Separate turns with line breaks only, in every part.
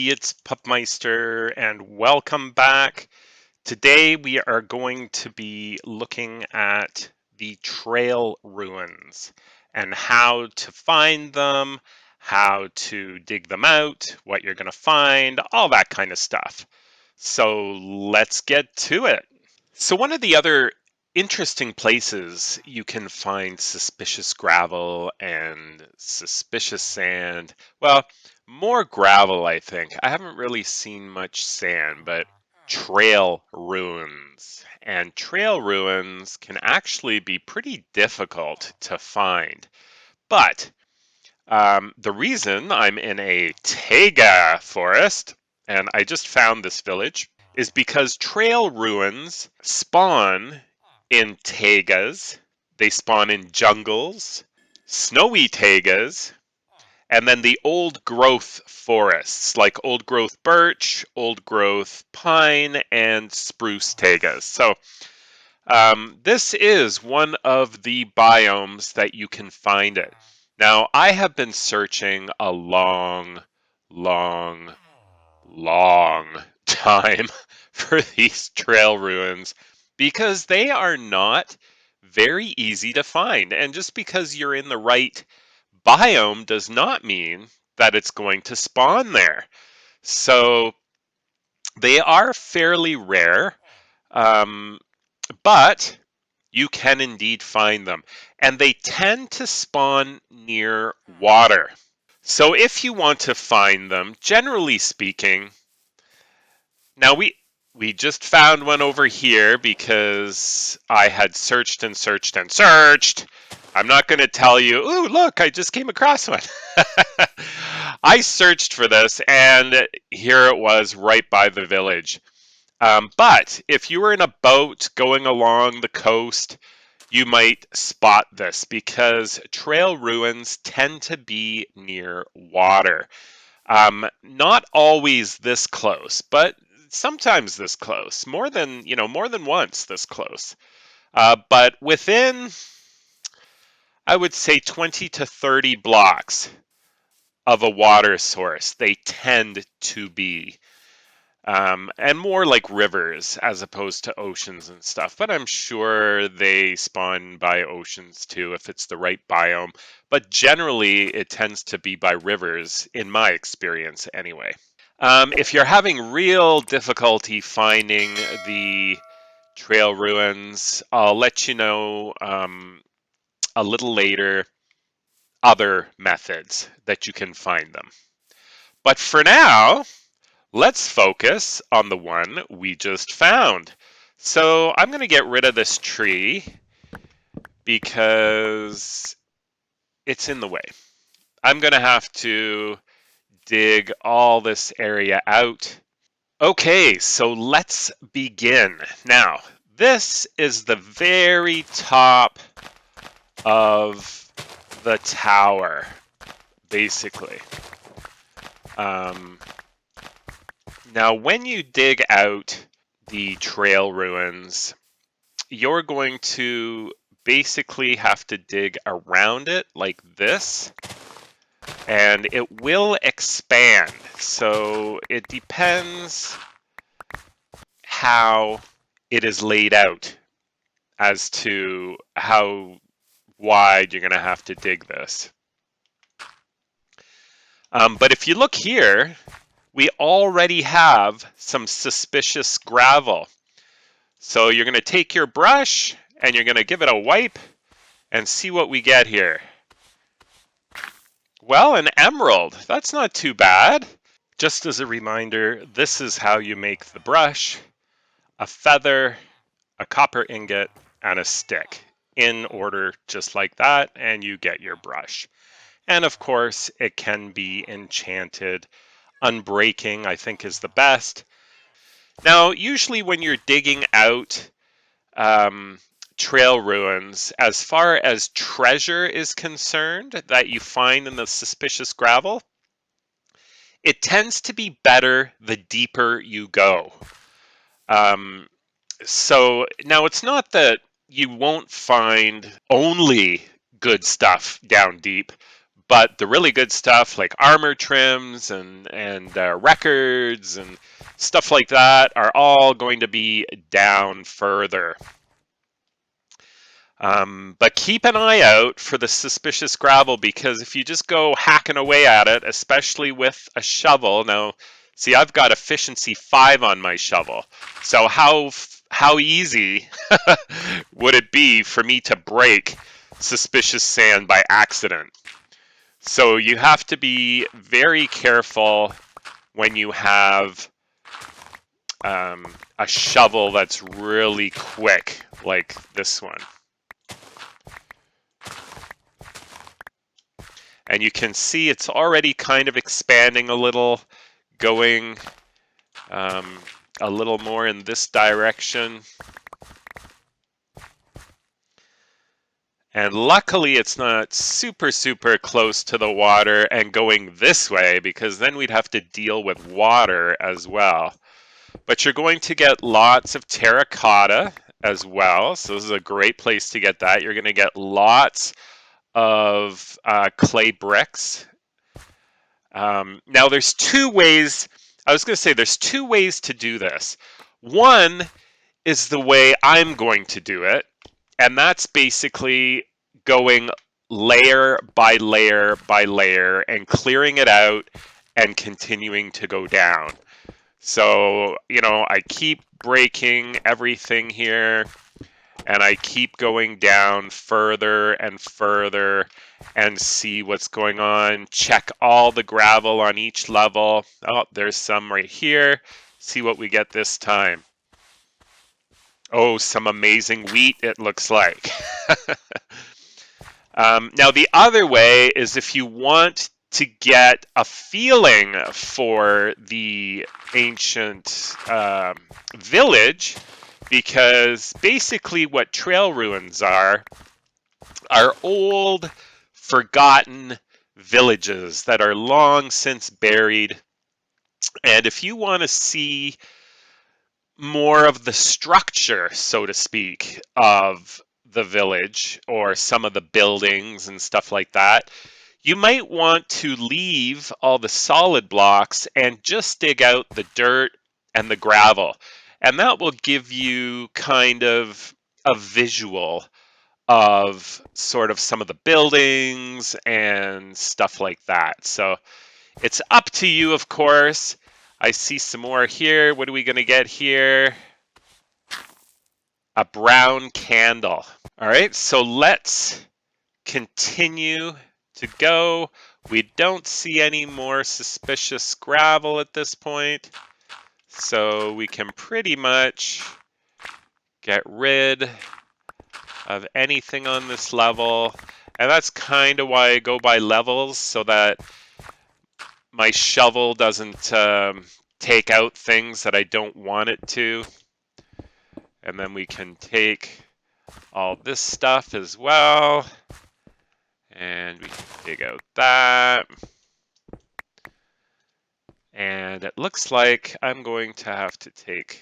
everybody, it's Pupmeister and welcome back. Today we are going to be looking at the trail ruins and how to find them, how to dig them out, what you're going to find, all that kind of stuff. So let's get to it. So one of the other interesting places you can find suspicious gravel and suspicious sand, well, more gravel, I think. I haven't really seen much sand, but trail ruins. And trail ruins can actually be pretty difficult to find. But the reason I'm in a taiga forest, and I just found this village, is because trail ruins spawn in taigas, they spawn in jungles, snowy taigas, and then the old growth forests like old growth birch, old growth pine, and spruce taigas. So this is one of the biomes that you can find it. Now, I have been searching a long, long, long time for these trail ruins because they are not very easy to find. And just because you're in the right biome does not mean that it's going to spawn there. So they are fairly rare, but you can indeed find them. And they tend to spawn near water. So if you want to find them, generally speaking, now we just found one over here because I had searched and searched and searched. I'm not going to tell you, ooh, look, I just came across one. I searched for this and here it was right by the village. But if you were in a boat going along the coast, you might spot this because trail ruins tend to be near water. Not always this close, but sometimes this close, more than once this close. But within, I would say 20 to 30 blocks of a water source, they tend to be. And more like rivers as opposed to oceans and stuff. But I'm sure they spawn by oceans too if it's the right biome. But generally, it tends to be by rivers, in my experience anyway. If you're having real difficulty finding the trail ruins, I'll let you know a little later other methods that you can find them. But for now, let's focus on the one we just found. So I'm going to get rid of this tree because it's in the way. I'm going to have to dig all this area out. Okay, so let's begin. Now, this is the very top of the tower, basically. Now, when you dig out the trail ruins, you're going to basically have to dig around it like this, and it will expand. So it depends how it is laid out as to how wide you're going to have to dig this. But if you look here, we already have some suspicious gravel. So you're going to take your brush and you're going to give it a wipe and see what we get here. Well, an emerald. That's not too bad. Just as a reminder, this is how you make the brush: a feather, a copper ingot, and a stick. In order just like that, and you get your brush. And of course, it can be enchanted. Unbreaking, I think, is the best. Now, usually when you're digging out trail ruins, as far as treasure is concerned that you find in the suspicious gravel, it tends to be better the deeper you go. So now it's not that you won't find only good stuff down deep, But the really good stuff like armor trims and records and stuff like that are all going to be down further. But keep an eye out for the suspicious gravel, because if you just go hacking away at it, especially with a shovel, now, see, I've got efficiency 5 on my shovel. So how easy would it be for me to break suspicious sand by accident? So you have to be very careful when you have a shovel that's really quick, like this one. And you can see it's already kind of expanding a little, going a little more in this direction. And luckily it's not super, super close to the water and going this way, because then we'd have to deal with water as well. But you're going to get lots of terracotta as well. So this is a great place to get that. You're going to get lots of clay bricks. Now there's two ways, I was going to say there's two ways to do this. One is the way I'm going to do it, and that's basically going layer by layer by layer and clearing it out and continuing to go down. So, you know, I keep breaking everything here, and I keep going down further and further and see what's going on. Check all the gravel on each level. Oh, there's some right here. See what we get this time. Oh, some amazing wheat, it looks like. Now, the other way is if you want to get a feeling for the ancient village, because basically what trail ruins are old, forgotten villages that are long since buried. And if you want to see more of the structure, so to speak, of the village or some of the buildings and stuff like that, you might want to leave all the solid blocks and just dig out the dirt and the gravel. And that will give you kind of a visual of sort of some of the buildings and stuff like that. So it's up to you, of course. I see some more here. What are we going to get here? A brown candle. All right, so let's continue to go. We don't see any more suspicious gravel at this point, so we can pretty much get rid of anything on this level. And that's kind of why I go by levels, so that my shovel doesn't take out things that I don't want it to. And then we can take all this stuff as well. And we can dig out that. And it looks like I'm going to have to take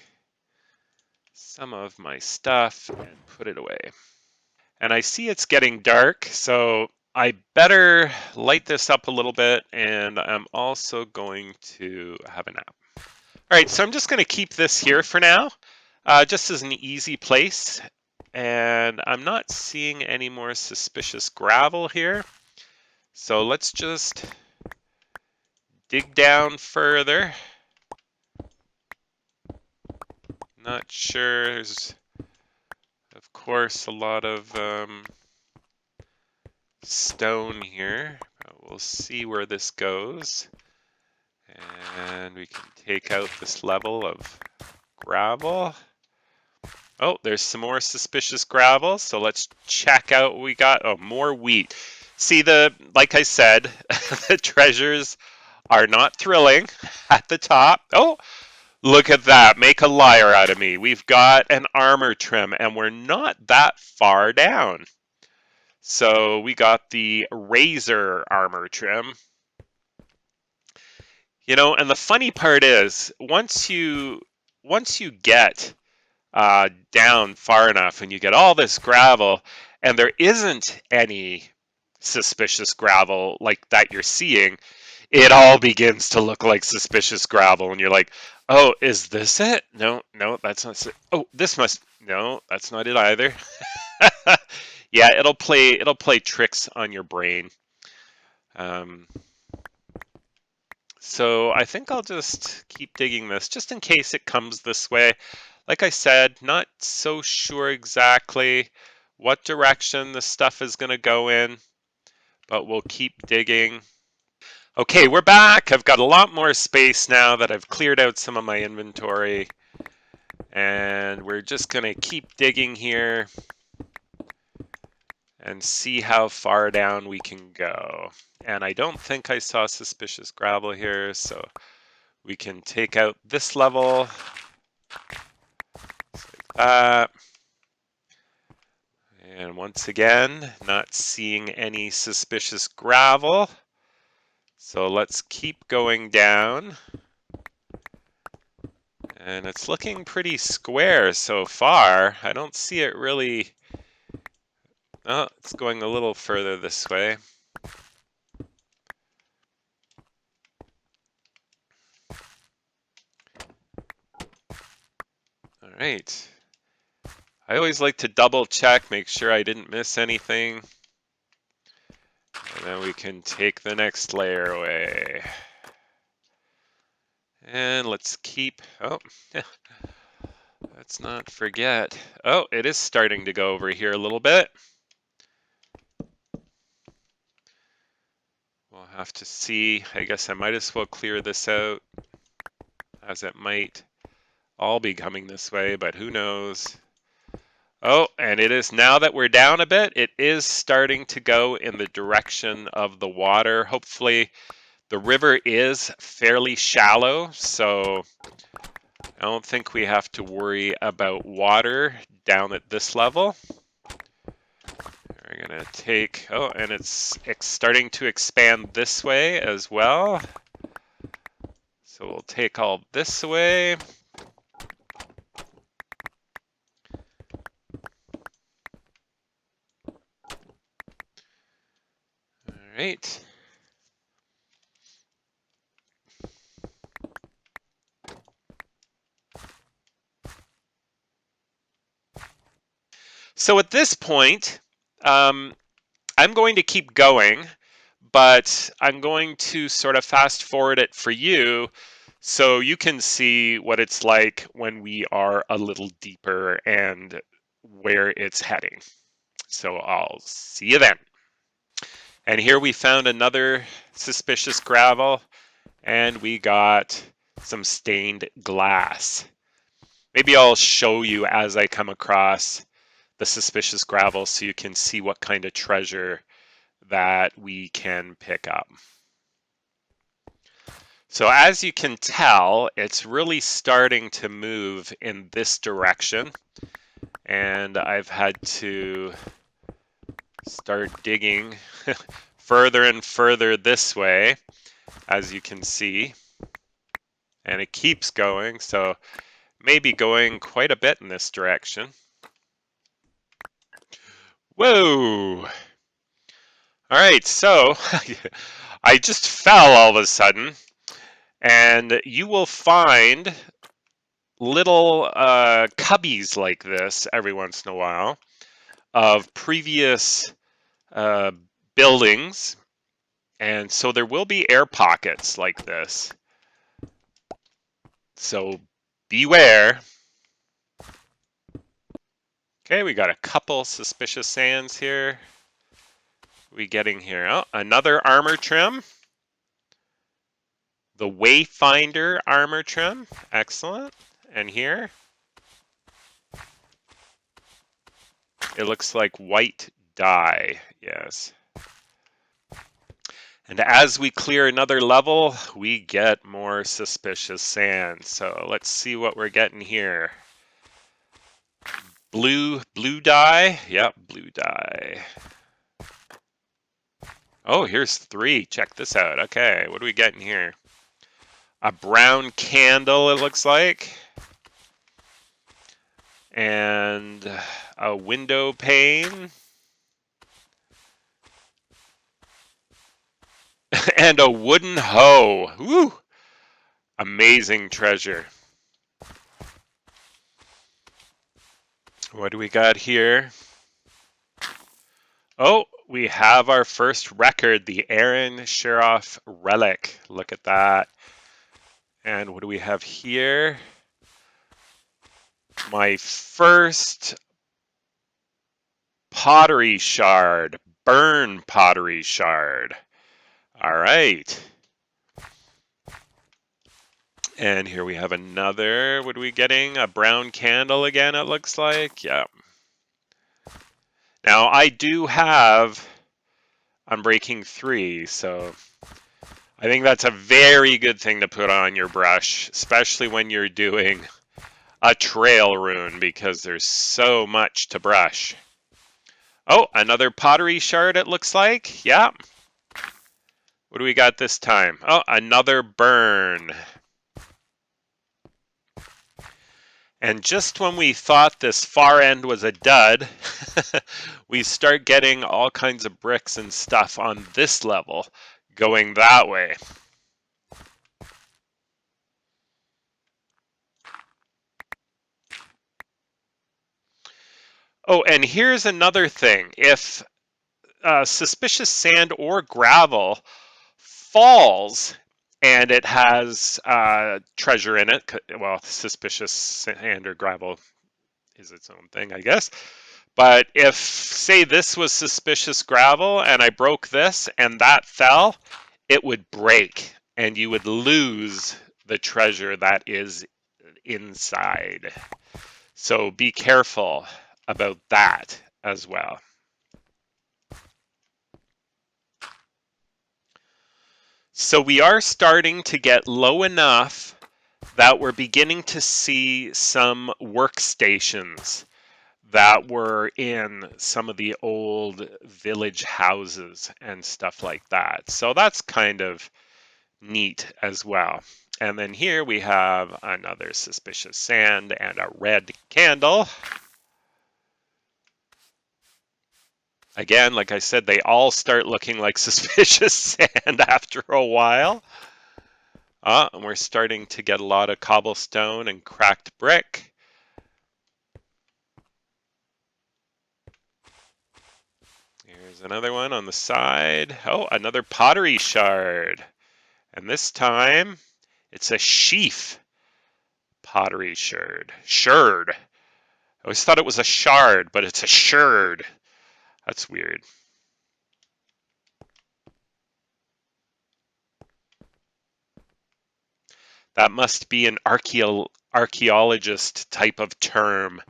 some of my stuff and put it away. And I see it's getting dark, so I better light this up a little bit, and I'm also going to have a nap. All right, so I'm just going to keep this here for now, just as an easy place. And I'm not seeing any more suspicious gravel here. So let's just dig down further. Not sure. There's, of course, a lot of stone here. We'll see where this goes. And we can take out this level of gravel. Oh, there's some more suspicious gravel. So let's check out what we got. Oh, more wheat. See, like I said, the treasures are not thrilling at the top. Oh, look at that. Make a liar out of me. We've got an armor trim, and we're not that far down. So we got the razor armor trim. You know, and the funny part is, once you get down far enough and you get all this gravel, and there isn't any suspicious gravel like that you're seeing, it all begins to look like suspicious gravel, and you're like, oh, is this it? No, no, that's not it. Oh, this must, no, that's not it either. Yeah, it'll play tricks on your brain. Um, so I think I'll just keep digging this just in case it comes this way. Like I said, not so sure exactly what direction the stuff is going to go in, but we'll keep digging. Okay, we're back. I've got a lot more space now that I've cleared out some of my inventory. And we're just going to keep digging here and see how far down we can go. And I don't think I saw suspicious gravel here, so we can take out this level. Just like that. And once again, not seeing any suspicious gravel. So let's keep going down. And it's looking pretty square so far. I don't see it really. Oh, it's going a little further this way. All right. I always like to double check, make sure I didn't miss anything. And then we can take the next layer away. And let's keep, oh, let's not forget. Oh, it is starting to go over here a little bit. We'll have to see. I guess I might as well clear this out, as it might all be coming this way, but who knows. Oh, and it is, now that we're down a bit, it is starting to go in the direction of the water. Hopefully the river is fairly shallow, so I don't think we have to worry about water down at this level. We're gonna take, oh, and it's starting to expand this way as well. So we'll take all this away. All right. So at this point, I'm going to keep going, but I'm going to sort of fast forward it for you so you can see what it's like when we are a little deeper and where it's heading. So I'll see you then. And here we found another suspicious gravel, and we got some stained glass. Maybe I'll show you as I come across the suspicious gravel so you can see what kind of treasure that we can pick up. So as you can tell, it's really starting to move in this direction, and I've had to start digging further and further this way, as you can see, and it keeps going, so maybe going quite a bit in this direction. Whoa! All right, so I just fell all of a sudden, and you will find little cubbies like this every once in a while of previous uh, buildings, and so there will be air pockets like this. So beware. Okay, we got a couple suspicious sands here. We getting here? Oh, another armor trim. The Wayfinder armor trim. Excellent. And here, it looks like white dye. Yes. And as we clear another level, we get more suspicious sand. So let's see what we're getting here. Blue dye. Yep, blue dye. Oh, here's 3. Check this out. Okay, what are we getting here? A brown candle, it looks like. And a window pane. And a wooden hoe. Woo! Amazing treasure. What do we got here? Oh, we have our first record, the Aaron Sheroff relic. Look at that. And what do we have here? My first pottery shard, burn pottery shard. All right. And here we have another, what are we getting? A brown candle again, it looks like. Yeah. Now I do have Unbreaking 3, so I think that's a very good thing to put on your brush, especially when you're doing a trail rune, because there's so much to brush. Oh, another pottery shard it looks like. Yeah. What do we got this time? Oh, another burn. And just when we thought this far end was a dud, we start getting all kinds of bricks and stuff on this level going that way. Oh, and here's another thing. If suspicious sand or gravel falls and it has treasure in it, well, suspicious sand or gravel is its own thing, I guess. But if, say, this was suspicious gravel and I broke this and that fell, it would break and you would lose the treasure that is inside. So be careful about that as well. So we are starting to get low enough that we're beginning to see some workstations that were in some of the old village houses and stuff like that. So that's kind of neat as well. And then here we have another suspicious sand and a red candle. Again, like I said, they all start looking like suspicious sand after a while. And we're starting to get a lot of cobblestone and cracked brick. Here's another one on the side. Oh, another pottery shard. And this time, it's a sheaf pottery shard. Shard. I always thought it was a shard, but it's a shard. That's weird. That must be an archaeologist type of term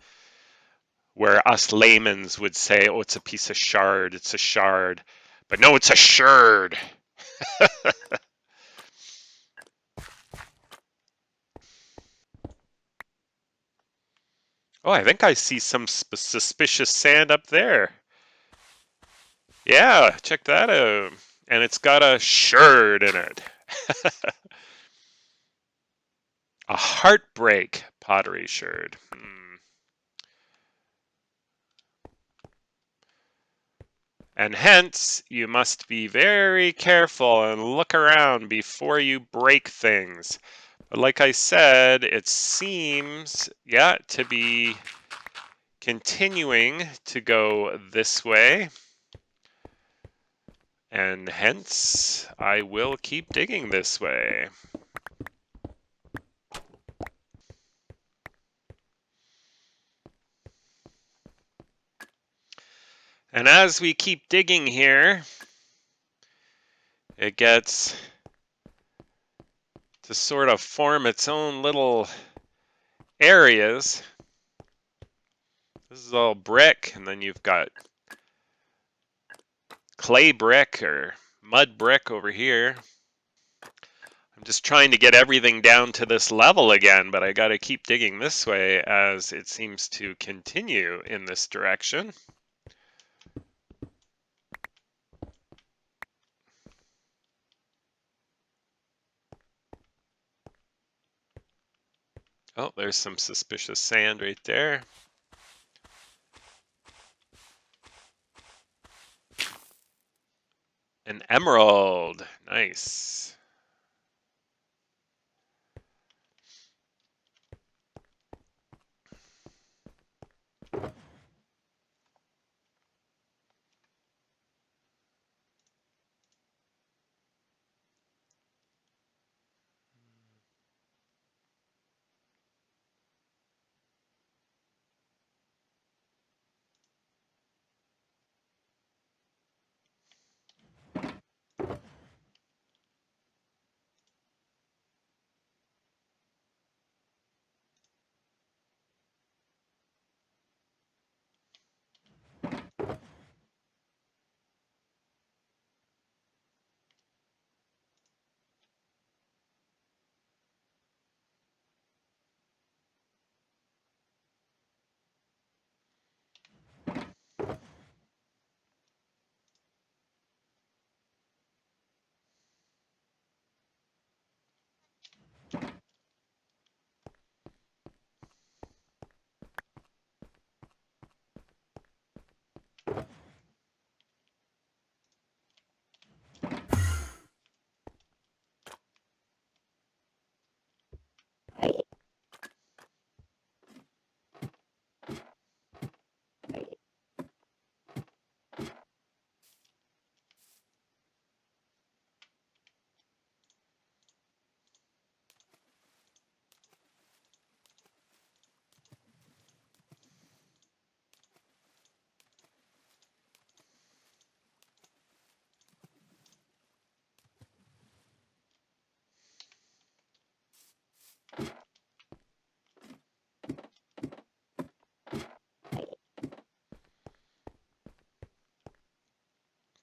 where us laymen's would say, oh, it's a piece of shard, it's a shard. But no, it's a shard. Oh, I think I see some suspicious sand up there. Yeah, check that out. And it's got a shard in it. A heartbreak pottery shard. And hence, you must be very careful and look around before you break things. But like I said, it seems, yeah, to be continuing to go this way. And hence, I will keep digging this way. And as we keep digging here, it gets to sort of form its own little areas. This is all brick, and then you've got clay brick or mud brick over here. I'm just trying to get everything down to this level again, but I got to keep digging this way as it seems to continue in this direction. Oh, there's some suspicious sand right there. An emerald. Nice.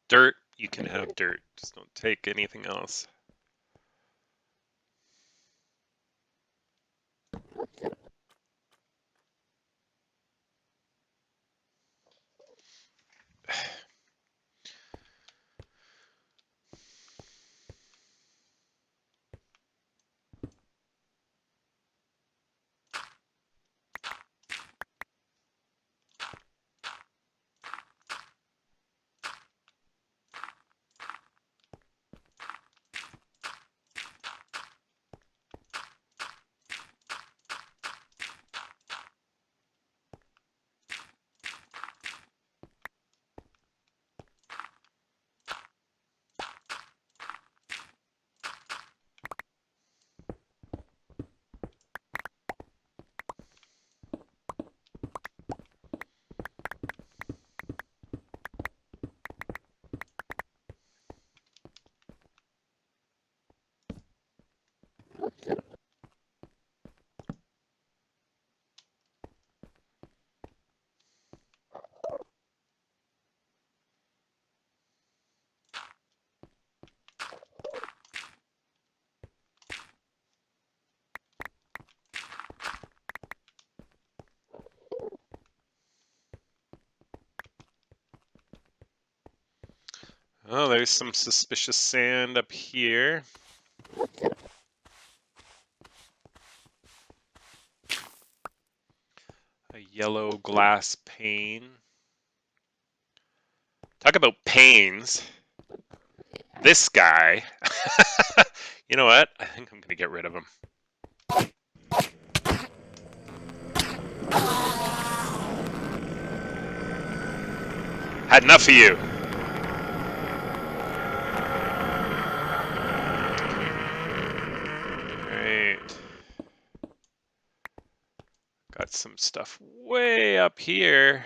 Dirt, you can have dirt. Just don't take anything else. Oh, there's some suspicious sand up here. A yellow glass pane. Talk about panes. This guy. You know what? I think I'm going to get rid of him. Had enough of you. Alright. Got some stuff way up here.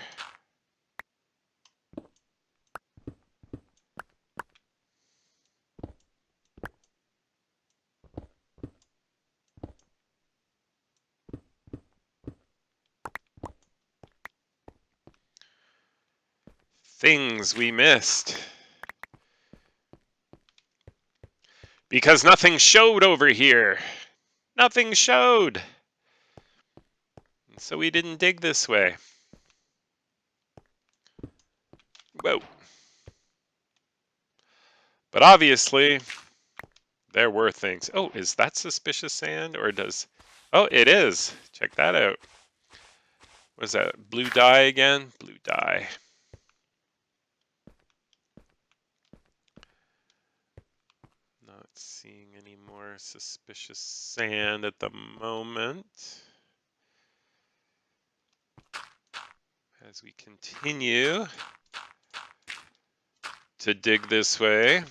Things we missed. Because nothing showed over here. Nothing showed. So we didn't dig this way. Whoa. But obviously, there were things. Oh, is that suspicious sand or does... Oh, it is. Check that out. What is that? Blue dye again? Blue dye. seeing any more suspicious sand at the moment. As we continue to dig this way.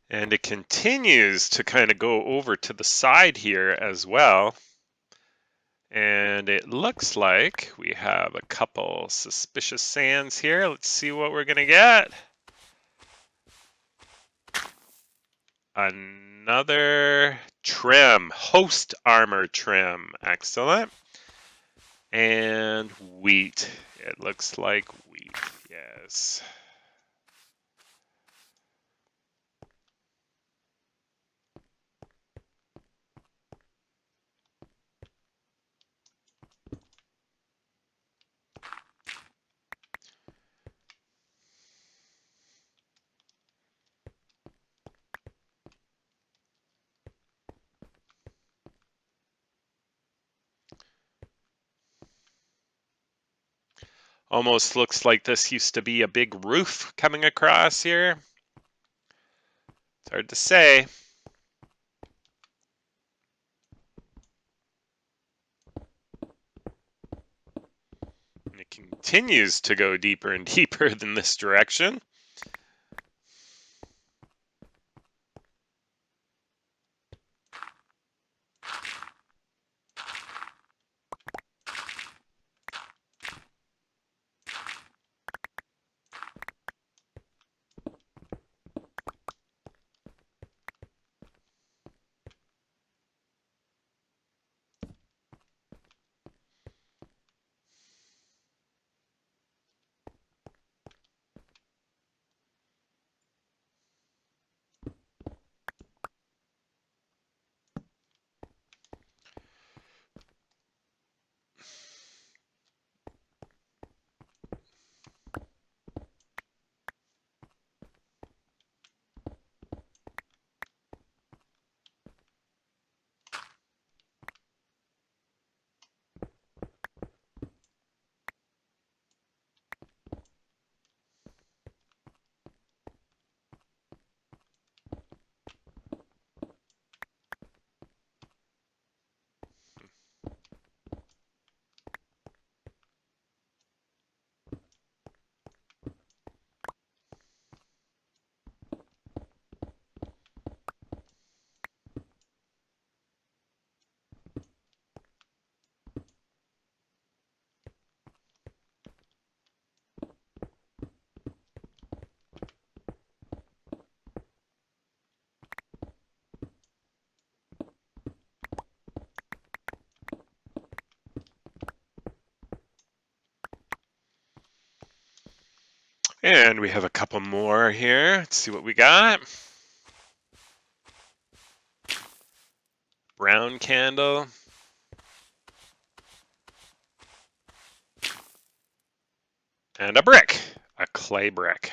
And it continues to kind of go over to the side here as well. And it looks like we have a couple suspicious sands here. Let's see what we're going to get. Another trim, host armor trim. Excellent. And wheat. It looks like wheat, yes. Almost looks like this used to be a big roof coming across here. It's hard to say. And it continues to go deeper and deeper in this direction. And we have a couple more here. Let's see what we got. Brown candle. And a brick, a clay brick.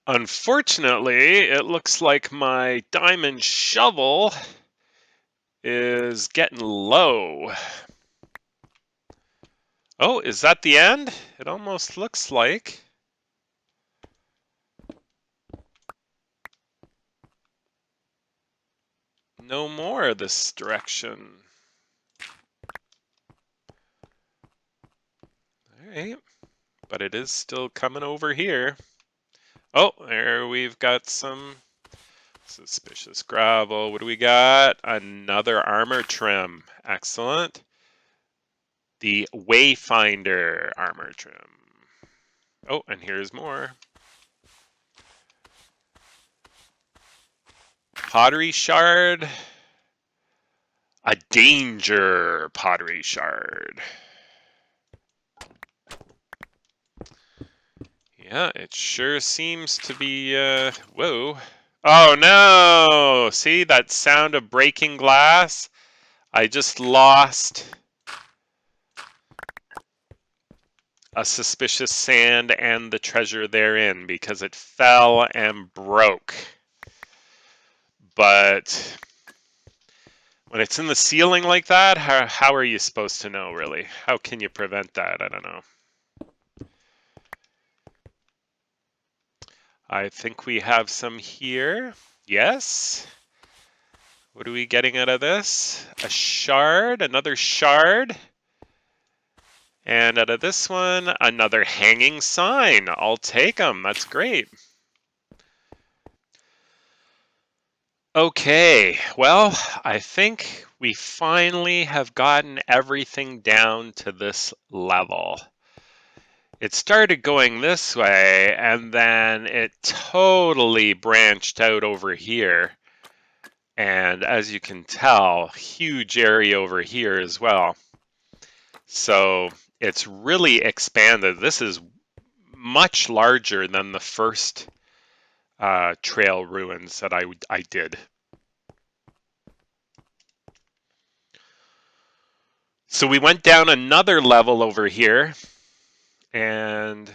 Unfortunately, it looks like my diamond shovel is getting low. Oh, is that the end? It almost looks like. No more this direction. All right, but it is still coming over here. Oh, there we've got some suspicious gravel. What do we got? Another armor trim. Excellent. The Wayfinder armor trim. Oh, and here's more. Pottery shard. A danger pottery shard. Yeah, it sure seems to be, whoa. Oh no! See that sound of breaking glass? I just lost a suspicious sand and the treasure therein because it fell and broke. But when it's in the ceiling like that, how are you supposed to know, really? How can you prevent that? I don't know. I think we have some here. Yes. What are we getting out of this? A shard, another shard. And out of this one, another hanging sign. I'll take them. That's great. Okay, well, I think we finally have gotten everything down to this level. It started going this way, and then it totally branched out over here. And as you can tell, huge area over here as well. So it's really expanded. This is much larger than the first trail ruins that I did. So we went down another level over here, and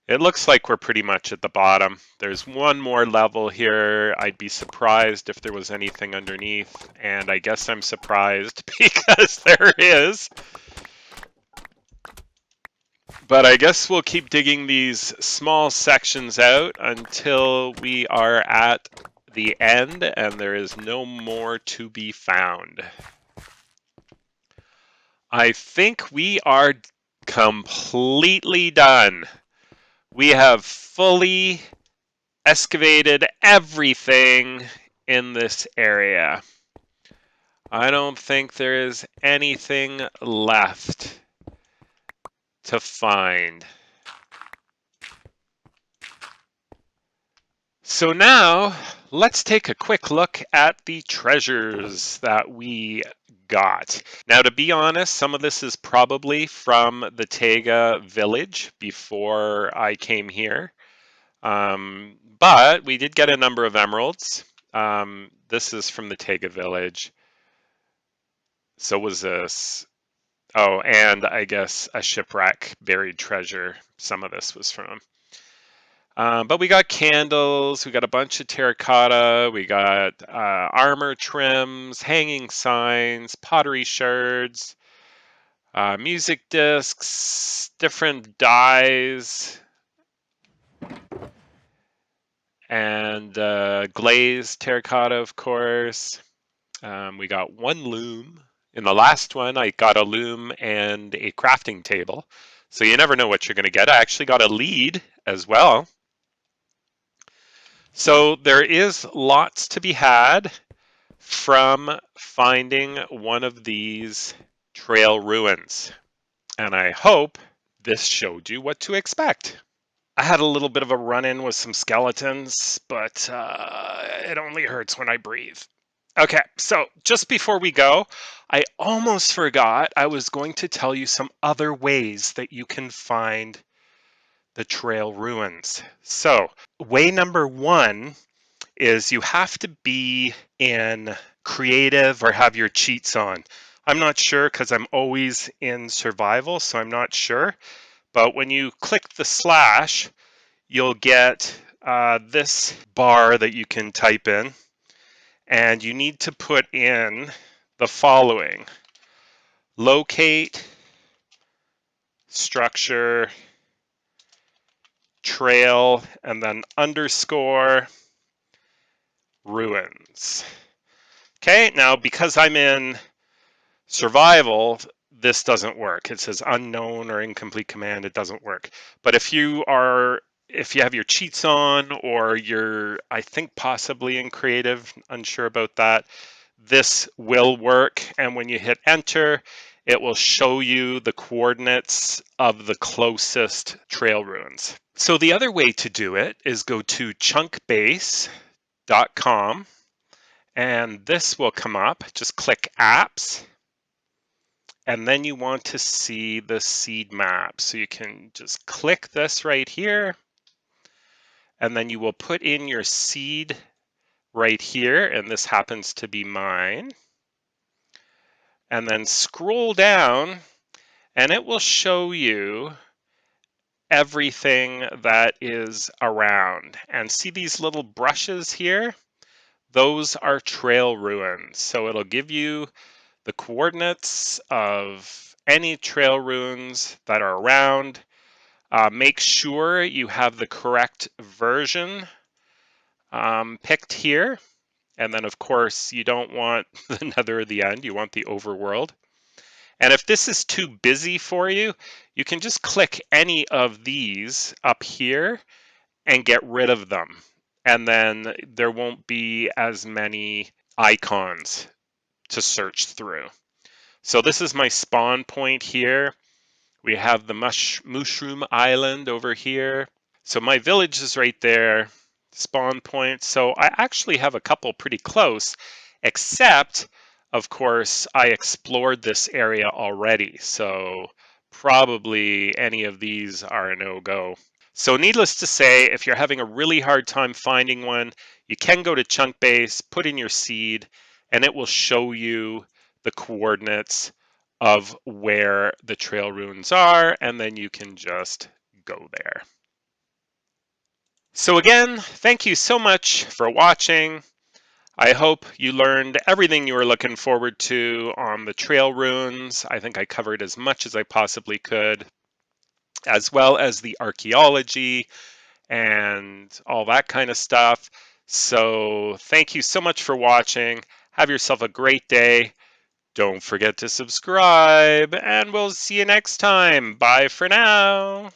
it looks like we're pretty much at the bottom. There's one more level here. I'd be surprised if there was anything underneath, and I guess I'm surprised because there is. But I guess we'll keep digging these small sections out until we are at the end and there is no more to be found. I think we are completely done. We have fully excavated everything in this area. I don't think there is anything left to find. So now let's take a quick look at the treasures that we got. Now, to be honest, some of this is probably from the Tega village before I came here. But we did get a number of emeralds. This is from the Tega village. So was this. Oh, and I guess a shipwreck, buried treasure. Some of this was from. But we got candles, we got a bunch of terracotta, we got armor trims, hanging signs, pottery shards, music discs, different dyes, and glazed terracotta, of course. We got one loom. In the last one, I got a loom and a crafting table. So you never know what you're going to get. I actually got a lead as well. So there is lots to be had from finding one of these trail ruins. And I hope this showed you what to expect. I had a little bit of a run-in with some skeletons, but it only hurts when I breathe. Okay, so just before we go, I almost forgot I was going to tell you some other ways that you can find the trail ruins. So way number one is you have to be in creative or have your cheats on. I'm not sure because I'm always in survival, so I'm not sure. But when you click the slash, you'll get this bar that you can type in, and you need to put in the following: locate, structure, trail, and then underscore ruins. Okay, now because I'm in survival, this doesn't work. It says unknown or incomplete command. It doesn't work. But if you have your cheats on, or you're, I think, possibly in creative, unsure about that, this will work. And when you hit enter, it will show you the coordinates of the closest trail ruins. So the other way to do it is go to chunkbase.com, and this will come up. Just click apps, and then you want to see the seed map. So you can just click this right here, and then you will put in your seed right here, and this happens to be mine. And then scroll down, and it will show you everything that is around. And see these little brushes here? Those are trail ruins. So it'll give you the coordinates of any trail ruins that are around. Make sure you have the correct version picked here. And then, of course, you don't want the nether or the end. You want the overworld. And if this is too busy for you, you can just click any of these up here and get rid of them. And then there won't be as many icons to search through. So this is my spawn point here. We have the mushroom island over here. So my village is right there, spawn point. So I actually have a couple pretty close, except, of course, I explored this area already. So probably any of these are a no-go. So needless to say, if you're having a really hard time finding one, you can go to Chunkbase, put in your seed, and it will show you the coordinates of where the trail ruins are, and then you can just go there. So again, thank you so much for watching. I hope you learned everything you were looking forward to on the trail ruins. I think I covered as much as I possibly could, as well as the archaeology and all that kind of stuff. So thank you so much for watching. Have yourself a great day. Don't forget to subscribe, and we'll see you next time. Bye for now.